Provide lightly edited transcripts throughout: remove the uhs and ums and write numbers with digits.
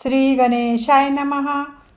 श्री गणेशाय नमः।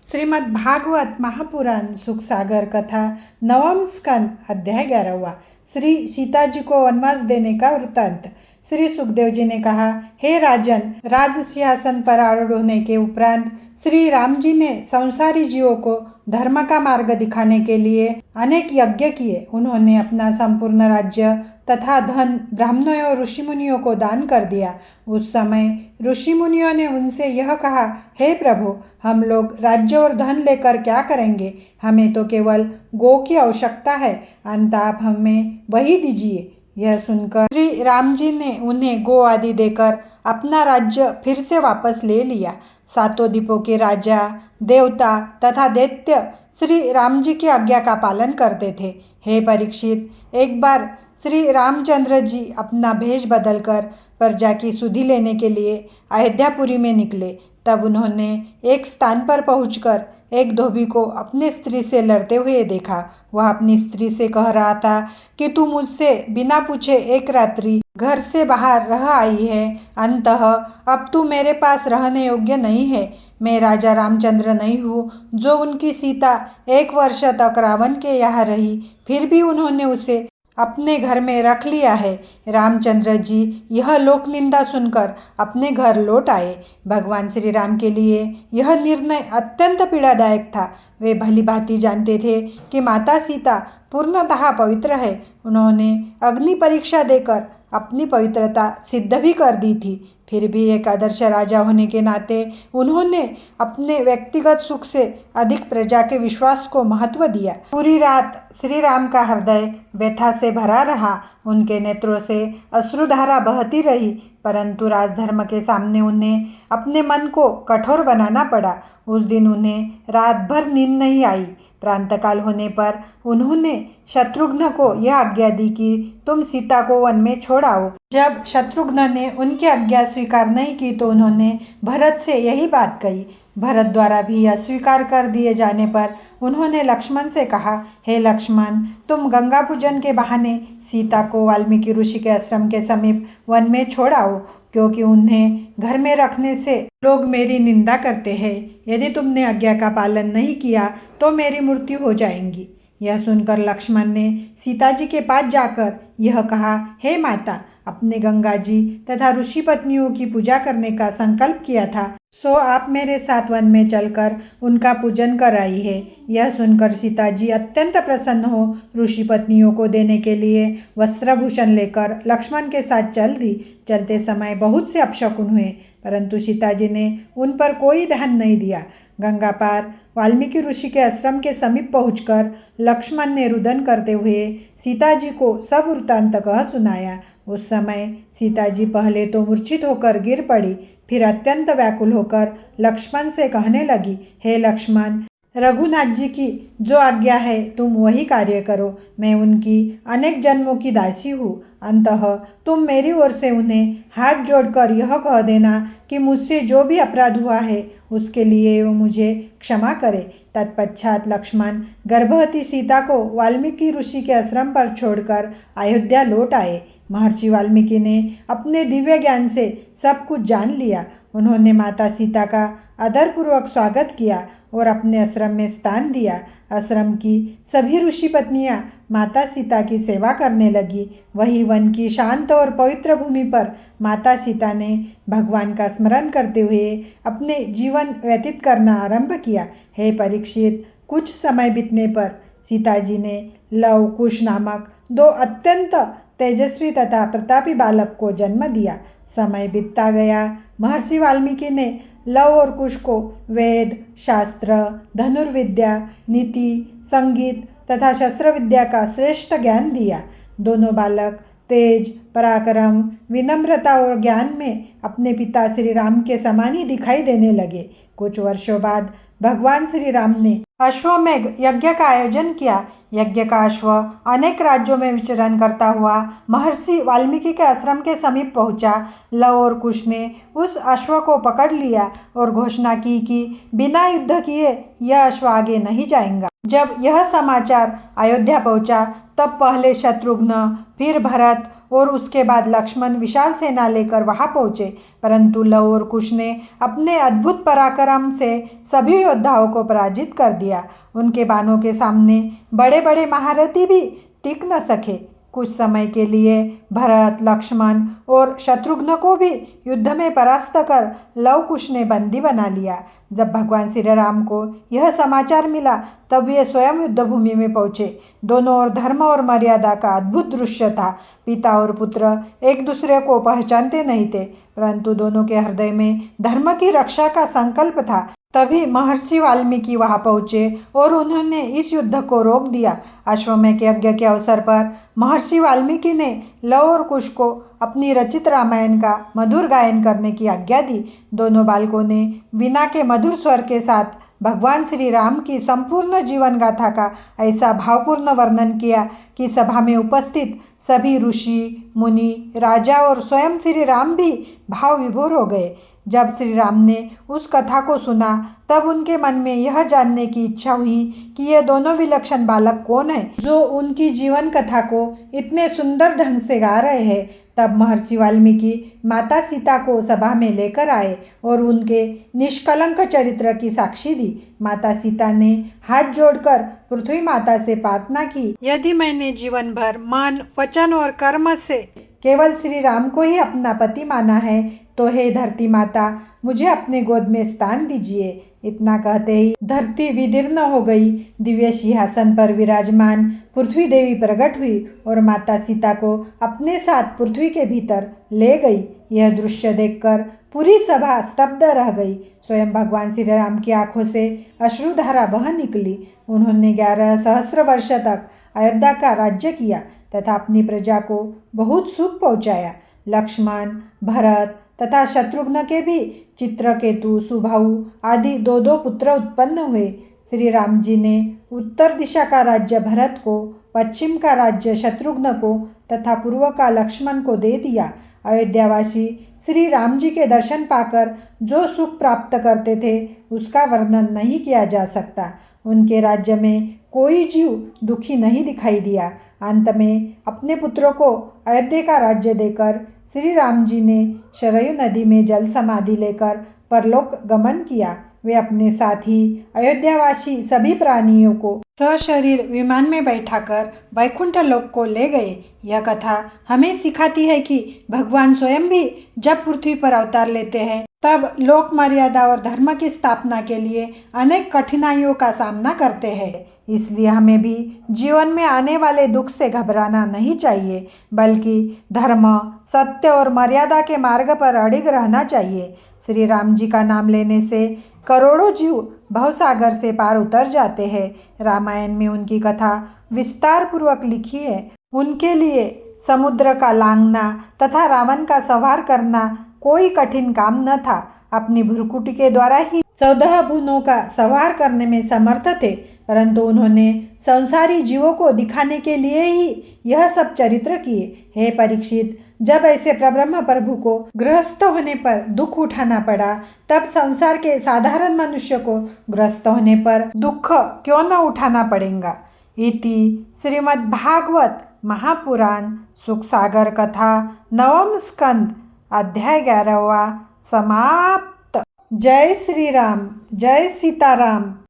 श्रीमद्भागवत महापुराण सुखसागर कथा नवम स्कंद अध्याय 11वां। श्री सीता जी को वनवास देने का वृत्तांत। श्री सुखदेव जी ने कहा, हे राजन, राज सिंहासन पर आरूढ़ होने के उपरांत श्री राम जी ने संसारी जीवों को धर्म का मार्ग दिखाने के लिए अनेक यज्ञ किए। उन्होंने अपना संपूर्ण राज्य तथा धन ब्राह्मणों और ऋषि मुनियों को दान कर दिया। उस समय ऋषि मुनियों ने उनसे यह कहा, हे प्रभु, हम लोग राज्य और धन लेकर क्या करेंगे? हमें तो केवल गो की आवश्यकता है, अंत आप हमें वही दीजिए। यह सुनकर श्री राम जी ने उन्हें गो आदि देकर अपना राज्य फिर से वापस ले लिया। सातों द्वीपों के राजा, देवता तथा दैत्य श्री राम जी की आज्ञा का पालन करते थे। हे परीक्षित, एक बार श्री रामचंद्र जी अपना भेष बदलकर प्रजा की सुधि लेने के लिए अयोध्यापुरी में निकले। तब उन्होंने एक स्थान पर पहुंचकर एक धोबी को अपनी स्त्री से लड़ते हुए देखा। वह अपनी स्त्री से कह रहा था कि तू मुझसे बिना पूछे एक रात्रि घर से बाहर रह आई है, अंततः अब तू मेरे पास रहने योग्य नहीं है। मैं राजा रामचंद्र नहीं हूँ जो उनकी सीता 1 वर्ष तक रावण के यहाँ रही, फिर भी उन्होंने उसे अपने घर में रख लिया है। रामचंद्र जी यह लोक निंदा सुनकर अपने घर लौट आए। भगवान श्री राम के लिए यह निर्णय अत्यंत पीड़ादायक था। वे भली भांति जानते थे कि माता सीता पूर्णतः पवित्र है। उन्होंने अग्नि परीक्षा देकर अपनी पवित्रता सिद्ध भी कर दी थी। फिर भी एक आदर्श राजा होने के नाते उन्होंने अपने व्यक्तिगत सुख से अधिक प्रजा के विश्वास को महत्व दिया। पूरी रात श्री राम का हृदय व्यथा से भरा रहा। उनके नेत्रों से अश्रुधारा बहती रही, परंतु राजधर्म के सामने उन्हें अपने मन को कठोर बनाना पड़ा। उस दिन उन्हें रात भर नींद नहीं आई। प्रातःकाल होने पर उन्होंने शत्रुघ्न को यह आज्ञा दी कि तुम सीता को वन में छोड़ आओ। जब शत्रुघ्न ने उनकी आज्ञा स्वीकार नहीं की तो उन्होंने भरत से यही बात कही। भरत द्वारा भी अस्वीकार कर दिए जाने पर उन्होंने लक्ष्मण से कहा, हे लक्ष्मण, तुम गंगा पूजन के बहाने सीता को वाल्मीकि ऋषि के आश्रम के समीप वन में छोड़ आओ, क्योंकि उन्हें घर में रखने से लोग मेरी निंदा करते हैं। यदि तुमने आज्ञा का पालन नहीं किया तो मेरी मृत्यु हो जाएगी। यह सुनकर लक्ष्मण ने सीता जी के पास जाकर यह कहा, हे माता, अपने गंगा जी तथा ऋषि पत्नियों की पूजा करने का संकल्प किया था, सो आप मेरे साथ वन में चलकर उनका पूजन कराई है। यह सुनकर सीता जी अत्यंत प्रसन्न हो ऋषि पत्नियों को देने के लिए वस्त्रभूषण लेकर लक्ष्मण के साथ चल दी। चलते समय बहुत से अपशकुन हुए, परंतु सीता जी ने उन पर कोई ध्यान नहीं दिया। गंगा पार वाल्मीकि ऋषि के आश्रम के समीप पहुंचकर लक्ष्मण ने रुदन करते हुए सीता जी को सब वृत्तांत कह सुनाया। उस समय सीता जी पहले तो मूर्छित होकर गिर पड़ी, फिर अत्यंत व्याकुल होकर लक्ष्मण से कहने लगी, हे लक्ष्मण, रघुनाथ जी की जो आज्ञा है तुम वही कार्य करो। मैं उनकी अनेक जन्मों की दासी हूँ। अंततः तुम मेरी ओर से उन्हें हाथ जोड़कर यह कह देना कि मुझसे जो भी अपराध हुआ है उसके लिए वो मुझे क्षमा करे। तत्पश्चात लक्ष्मण गर्भवती सीता को वाल्मीकि ऋषि के आश्रम पर छोड़कर अयोध्या लौट आए। महर्षि वाल्मीकि ने अपने दिव्य ज्ञान से सब कुछ जान लिया। उन्होंने माता सीता का आदरपूर्वक स्वागत किया और अपने आश्रम में स्थान दिया। आश्रम की सभी ऋषि पत्नियां माता सीता की सेवा करने लगी। वही वन की शांत और पवित्र भूमि पर माता सीता ने भगवान का स्मरण करते हुए अपने जीवन व्यतीत करना आरंभ किया। हे परीक्षित, कुछ समय बीतने पर सीता जी ने लव कुश नामक 2 अत्यंत तेजस्वी तथा प्रतापी बालक को जन्म दिया। समय बीतता गया। महर्षि वाल्मीकि ने लव और कुश को वेद, शास्त्र, धनुर्विद्या, नीति, संगीत तथा शस्त्र विद्या का श्रेष्ठ ज्ञान दिया। दोनों बालक तेज, पराक्रम, विनम्रता और ज्ञान में अपने पिता श्री राम के समान ही दिखाई देने लगे। कुछ वर्षों बाद भगवान श्री राम ने अश्वमेध यज्ञ का आयोजन किया। यज्ञ का अश्व अनेक राज्यों में विचरण करता हुआ महर्षि वाल्मीकि के आश्रम के समीप पहुंचा। लव और कुश ने उस अश्व को पकड़ लिया और घोषणा की कि बिना युद्ध किए यह अश्व आगे नहीं जाएगा। जब यह समाचार अयोध्या पहुंचा तब पहले शत्रुघ्न, फिर भरत और उसके बाद लक्ष्मण विशाल सेना लेकर वहां पहुंचे, परंतु लव और कुश ने अपने अद्भुत पराक्रम से सभी योद्धाओं को पराजित कर दिया। उनके बाणों के सामने बड़े बड़े महारथी भी टिक न सके। कुछ समय के लिए भरत, लक्ष्मण और शत्रुघ्न को भी युद्ध में परास्त कर लव कुश ने बंदी बना लिया। जब भगवान श्री राम को यह समाचार मिला तब वे स्वयं युद्ध भूमि में पहुंचे। दोनों ओर धर्म और मर्यादा का अद्भुत दृश्य था। पिता और पुत्र एक दूसरे को पहचानते नहीं थे, परंतु दोनों के हृदय में धर्म की रक्षा का संकल्प था। तभी महर्षि वाल्मीकि वहां पहुंचे और उन्होंने इस युद्ध को रोक दिया। अश्वमेध यज्ञ के अवसर पर महर्षि वाल्मीकि ने लव और कुश को अपनी रचित रामायण का मधुर गायन करने की आज्ञा दी। दोनों बालकों ने वीणा के मधुर स्वर के साथ भगवान श्री राम की संपूर्ण जीवन गाथा का ऐसा भावपूर्ण वर्णन किया कि सभा में उपस्थित सभी ऋषि, मुनि, राजा और स्वयं श्री राम भी भाव विभोर हो गए। जब श्री राम ने उस कथा को सुना तब उनके मन में यह जानने की इच्छा हुई कि ये दोनों विलक्षण बालक कौन हैं जो उनकी जीवन कथा को इतने सुंदर ढंग से गा रहे हैं। तब महर्षि वाल्मीकि माता सीता को सभा में लेकर आए और उनके निष्कलंक चरित्र की साक्षी दी। माता सीता ने हाथ जोड़कर पृथ्वी माता से प्रार्थना की, यदि मैंने जीवन भर मन, वचन और कर्म से केवल श्री राम को ही अपना पति माना है तो हे धरती माता, मुझे अपने गोद में स्थान दीजिए। इतना कहते ही धरती विदीर्ण हो गई। दिव्य सिंहासन पर विराजमान पृथ्वी देवी प्रकट हुई और माता सीता को अपने साथ पृथ्वी के भीतर ले गई। यह दृश्य देखकर पूरी सभा स्तब्ध रह गई। स्वयं भगवान श्री राम की आंखों से अश्रुधारा बह निकली। उन्होंने 11 सहस्त्र वर्ष तक अयोध्या का राज्य किया तथा अपनी प्रजा को बहुत सुख पहुँचाया। लक्ष्मण, भरत तथा शत्रुघ्न के भी चित्रकेतु, सुबाहु आदि दो पुत्र उत्पन्न हुए। श्री राम जी ने उत्तर दिशा का राज्य भरत को, पश्चिम का राज्य शत्रुघ्न को तथा पूर्व का लक्ष्मण को दे दिया। अयोध्यावासी श्री राम जी के दर्शन पाकर जो सुख प्राप्त करते थे उसका वर्णन नहीं किया जा सकता। उनके राज्य में कोई जीव दुखी नहीं दिखाई दिया। अंत में अपने पुत्रों को अयोध्या का राज्य देकर श्री राम जी ने शरयू नदी में जल समाधि लेकर परलोक गमन किया। वे अपने साथ ही अयोध्यावासी सभी प्राणियों को सशरीर विमान में बैठाकर वैकुंठ लोक को ले गए। यह कथा हमें सिखाती है कि भगवान स्वयं भी जब पृथ्वी पर अवतार लेते हैं तब लोक मर्यादा और धर्म की स्थापना के लिए अनेक कठिनाइयों का सामना करते हैं। इसलिए हमें भी जीवन में आने वाले दुख से घबराना नहीं चाहिए, बल्कि धर्म, सत्य और मर्यादा के मार्ग पर अडिग रहना चाहिए। श्री राम जी का नाम लेने से करोड़ों जीव भवसागर से पार उतर जाते हैं। रामायण में उनकी कथा विस्तार पूर्वक लिखी है। उनके लिए समुद्र का लांघना तथा रावण का संहार करना कोई कठिन काम न था। अपनी भ्रुकुटी के द्वारा ही 14 भुवनों का संहार करने में समर्थ थे, परंतु उन्होंने संसारी जीवों को दिखाने के लिए ही यह सब चरित्र किए। हे परीक्षित, जब ऐसे प्रब्रह्म प्रभु को गृहस्थ होने पर दुख उठाना पड़ा, तब संसार के साधारण मनुष्य को गृहस्थ होने पर दुख क्यों न उठाना पड़ेगा। इति श्रीमद्भागवत महापुराण सुखसागर कथा 9वां स्कंद अध्याय 11वां समाप्त। जय श्री राम, जय सीताराम।